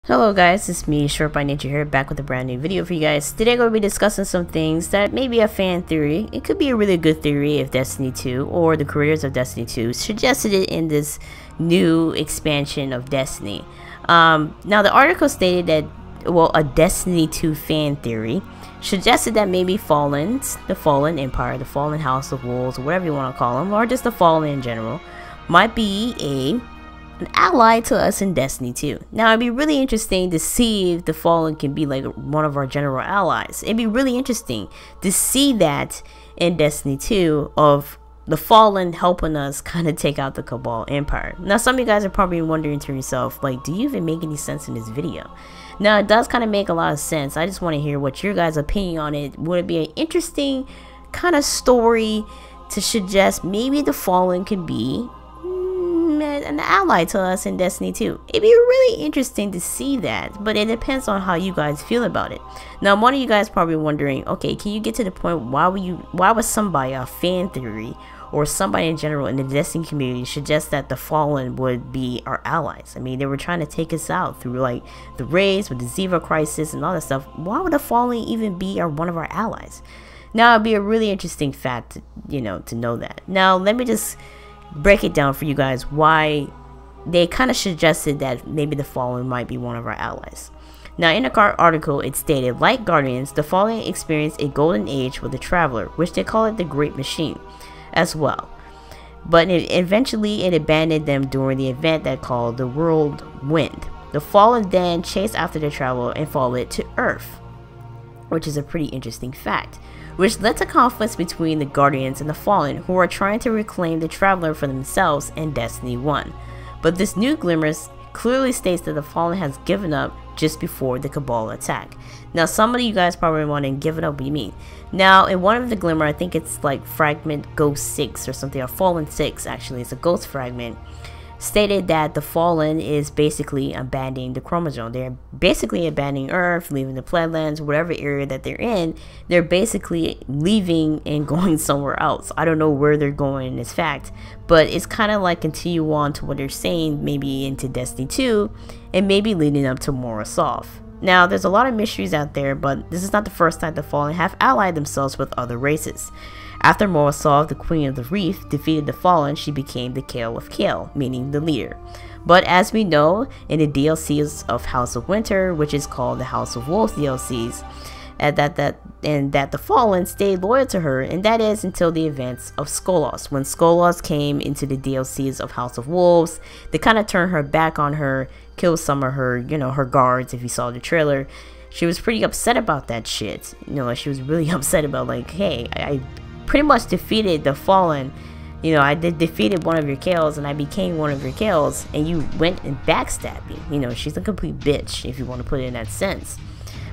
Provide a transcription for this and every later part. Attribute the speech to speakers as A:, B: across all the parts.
A: Hello guys, it's me, Short by Nature here, back with a brand new video for you guys. Today I'm going to be discussing some things that may be a fan theory. It could be a really good theory if Destiny 2 or the creators of Destiny 2 suggested it in this new expansion of Destiny. Now the article stated that, well, a Destiny 2 fan theory suggested that maybe the Fallen Empire, the Fallen House of Wolves, whatever you want to call them, or just the Fallen in general, might be an ally to us in Destiny 2. Now it'd be really interesting to see if the Fallen can be like one of our general allies. It'd be really interesting to see that in Destiny 2 of the Fallen helping us kind of take out the Cabal Empire. Now some of you guys are probably wondering to yourself, like, do you even make any sense in this video? Now it does kind of make a lot of sense. I just want to hear what your guys' opinion on it. Would it be an interesting kind of story to suggest maybe the Fallen could be an ally to us in Destiny 2? It'd be really interesting to see that, but it depends on how you guys feel about it. Now one of you guys probably wondering, okay, can you get to the point, why was somebody, a fan theory or somebody in general in the Destiny community, suggest that the Fallen would be our allies? I mean, they were trying to take us out through like the raids with the Ziva crisis and all that stuff. Why would the Fallen even be one of our allies? Now it'd be a really interesting fact to know that. Now let me just break it down for you guys why they kind of suggested that maybe the Fallen might be one of our allies. Now in the article it stated, like Guardians, the Fallen experienced a golden age with the Traveler, which they call it the Great Machine as well, but eventually it abandoned them during the event that called the Whirlwind. The Fallen then chased after the Traveler and followed it to Earth, which is a pretty interesting fact, which led to conflicts between the Guardians and the Fallen, who are trying to reclaim the Traveler for themselves in Destiny 1. But this new glimmers clearly states that the Fallen has given up just before the Cabal attack. Now some of you guys probably want to give it up, what do you mean? Now in one of the glimmer, I think it's like fragment Ghost 6 or something, or Fallen 6 actually, it's a ghost fragment, stated that the Fallen is basically abandoning the chromosome. They're basically abandoning Earth, leaving the Plaidlands, whatever area that they're in. They're basically leaving and going somewhere else. I don't know where they're going in this fact, but it's kind of like continue on to what they're saying, maybe into Destiny 2, and maybe leading up to Morosov. Now there's a lot of mysteries out there, but this is not the first time the Fallen have allied themselves with other races. After Morosov, the Queen of the Reef, defeated the Fallen, she became the Kale of Kale, meaning the leader. But as we know, in the DLCs of House of Winter, which is called the House of Wolves DLCs, that the Fallen stayed loyal to her, and that is until the events of Skolos. When Skolos came into the DLCs of House of Wolves, they kind of turned her back on her, killed some of her, her guards. If you saw the trailer, she was pretty upset about that shit. She was really upset about, like, hey, I pretty much defeated the Fallen. I defeated one of your Kales and I became one of your Kales, and you went and backstabbed me. She's a complete bitch, if you want to put it in that sense.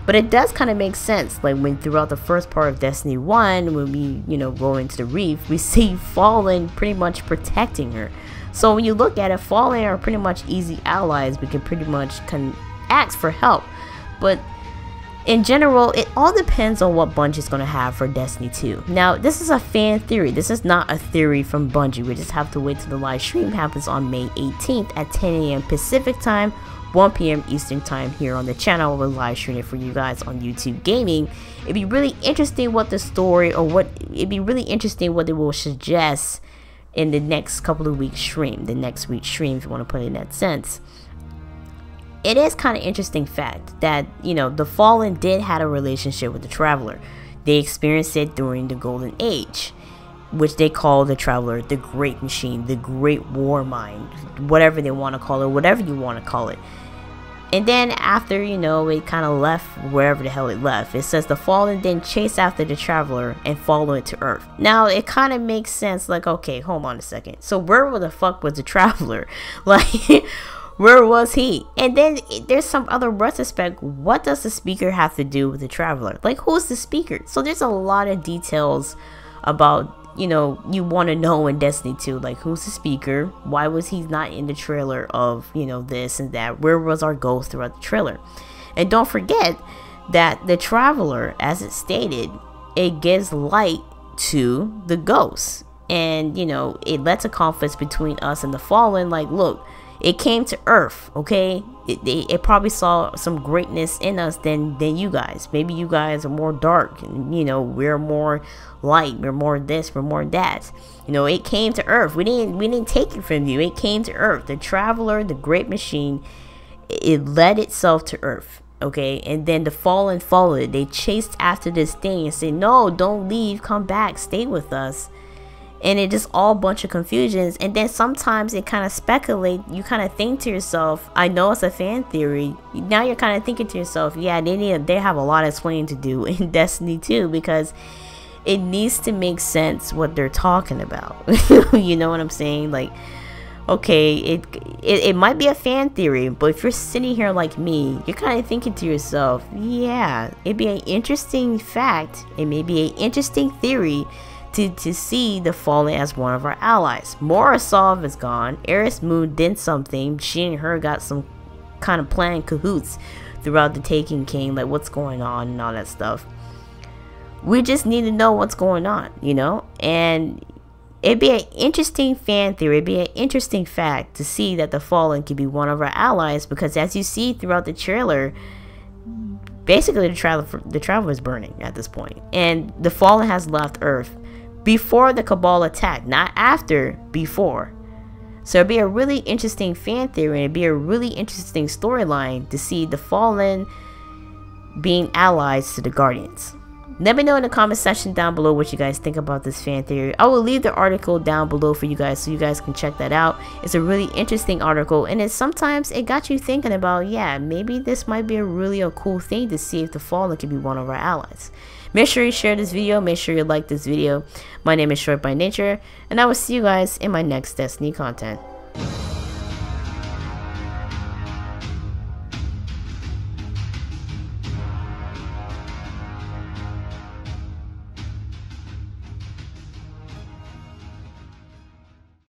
A: But it does kind of make sense, like when throughout the first part of Destiny 1, when we, go into the Reef, we see Fallen pretty much protecting her. So when you look at it, Fallen are pretty much easy allies. We can pretty much ask for help. But in general, it all depends on what Bungie is going to have for Destiny 2. Now, this is a fan theory. This is not a theory from Bungie. We just have to wait till the live stream happens on May 18th at 10 a.m. Pacific time, 1 p.m. Eastern time here on the channel. We'll live stream it for you guys on YouTube Gaming. It'd be really interesting what the story, it'd be really interesting what they will suggest in the next couple of weeks stream, the next week's stream, if you want to put it in that sense. It is kind of interesting fact that, the Fallen did have a relationship with the Traveler. They experienced it during the Golden Age, which they call the Traveler the Great Machine, the Great War Mind, whatever they want to call it, whatever you want to call it. And then after, it kind of left wherever the hell it left. It says the Fallen then chased after the Traveler and followed it to Earth. Now, it kind of makes sense, like, okay, hold on a second. So where the fuck was the Traveler? Like, where was he? And then there's some other retrospect. What does the speaker have to do with the Traveler? Like, who's the speaker? So there's a lot of details about, you want to know in Destiny 2, like, who's the speaker? Why was he not in the trailer of, this and that? Where was our ghost throughout the trailer? And don't forget that the Traveler, as it stated, it gives light to the ghosts. And, it led to conflicts between us and the Fallen. Like, look, It came to Earth, okay? It probably saw some greatness in us than you guys. Maybe you guys are more dark, and you know, we're more light, we're more this, we're more that. You know, it came to Earth. We didn't take it from you. It came to Earth. The traveler, the great machine, it led itself to Earth, okay? And then the fallen followed it. They chased after this thing and said, no, don't leave, come back, stay with us. And it just all bunch of confusions. And then sometimes it kind of speculate. You kind of think to yourself, I know it's a fan theory. Now you're kind of thinking to yourself, yeah, they have a lot of explaining to do in Destiny 2, because it needs to make sense what they're talking about. You know what I'm saying? Like, okay, it might be a fan theory, but if you're sitting here like me, you're kind of thinking to yourself, yeah, it'd be an interesting fact. It may be an interesting theory to see the Fallen as one of our allies. Morosov is gone. Eris Moon did something. She and her got some kind of plan cahoots throughout the Taken King, like what's going on and all that stuff. We just need to know what's going on, you know? And it'd be an interesting fan theory. It'd be an interesting fact to see that the Fallen could be one of our allies, because as you see throughout the trailer, basically the traveler is burning at this point, and the Fallen has left Earth before the Cabal attack, not after, before. So it'd be a really interesting fan theory, and it'd be a really interesting storyline to see the Fallen being allies to the Guardians. Let me know in the comment section down below what you guys think about this fan theory. I will leave the article down below for you guys so you guys can check that out. It's a really interesting article, and sometimes it got you thinking about, yeah, maybe this might be a cool thing to see if the Fallen could be one of our allies. Make sure you share this video. Make sure you like this video. My name is Short by Nature, and I will see you guys in my next Destiny content.